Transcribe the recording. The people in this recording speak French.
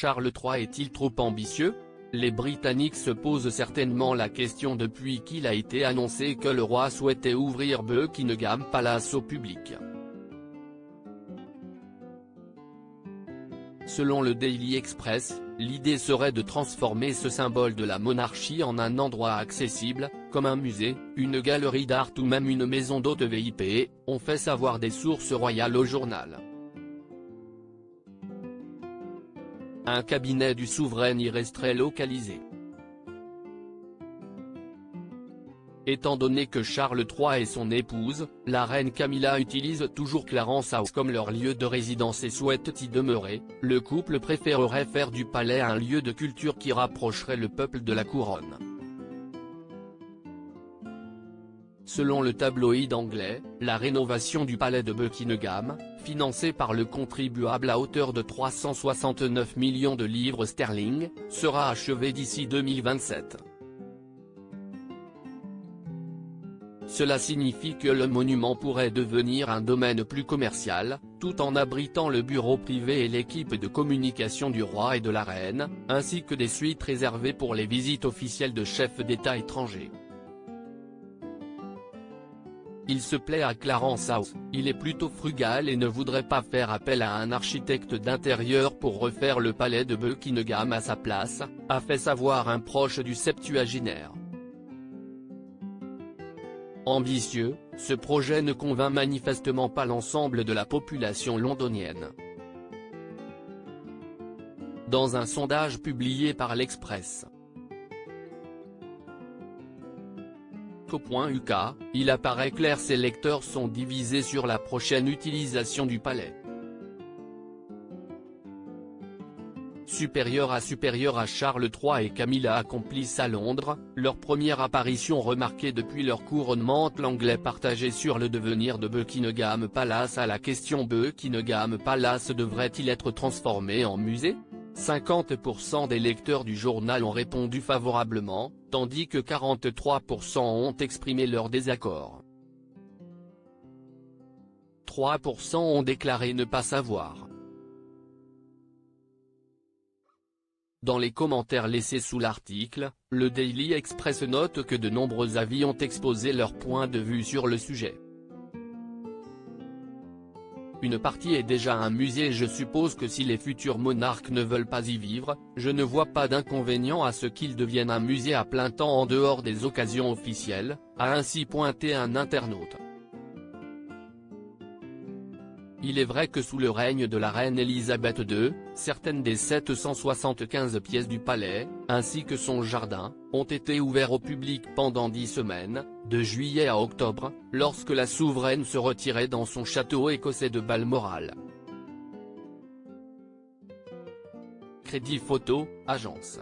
Charles III est-il trop ambitieux? Les Britanniques se posent certainement la question depuis qu'il a été annoncé que le roi souhaitait ouvrir Buckingham Palace au public. Selon le Daily Express, l'idée serait de transformer ce symbole de la monarchie en un endroit accessible, comme un musée, une galerie d'art ou même une maison d'hôtes VIP, ont fait savoir des sources royales au journal. Un cabinet du souverain y resterait localisé. Étant donné que Charles III et son épouse, la reine Camilla utilisent toujours Clarence House comme leur lieu de résidence et souhaitent y demeurer, le couple préférerait faire du palais un lieu de culture qui rapprocherait le peuple de la couronne. Selon le tabloïd anglais, la rénovation du palais de Buckingham, financée par le contribuable à hauteur de 369 millions de livres sterling, sera achevée d'ici 2027. Cela signifie que le monument pourrait devenir un domaine plus commercial, tout en abritant le bureau privé et l'équipe de communication du roi et de la reine, ainsi que des suites réservées pour les visites officielles de chefs d'État étrangers. Il se plaît à Clarence House, il est plutôt frugal et ne voudrait pas faire appel à un architecte d'intérieur pour refaire le palais de Buckingham à sa place, a fait savoir un proche du septuagénaire. Ambitieux, ce projet ne convainc manifestement pas l'ensemble de la population londonienne. Dans un sondage publié par l'Express. .uk, il apparaît clair ses lecteurs sont divisés sur la prochaine utilisation du palais. Supérieur à Charles III et Camilla accomplissent à Londres, leur première apparition remarquée depuis leur couronnement. L'anglais partagé sur le devenir de Buckingham Palace à la question Buckingham Palace devrait-il être transformé en musée? 50% des lecteurs du journal ont répondu favorablement, tandis que 43% ont exprimé leur désaccord. 3% ont déclaré ne pas savoir. Dans les commentaires laissés sous l'article, le Daily Express note que de nombreux avis ont exposé leur point de vue sur le sujet. Une partie est déjà un musée et je suppose que si les futurs monarques ne veulent pas y vivre, je ne vois pas d'inconvénient à ce qu'il devienne un musée à plein temps en dehors des occasions officielles, a ainsi pointé un internaute. Il est vrai que sous le règne de la reine Elisabeth II, certaines des 775 pièces du palais, ainsi que son jardin, ont été ouverts au public pendant 10 semaines, de juillet à octobre, lorsque la souveraine se retirait dans son château écossais de Balmoral. Crédit photo, agence.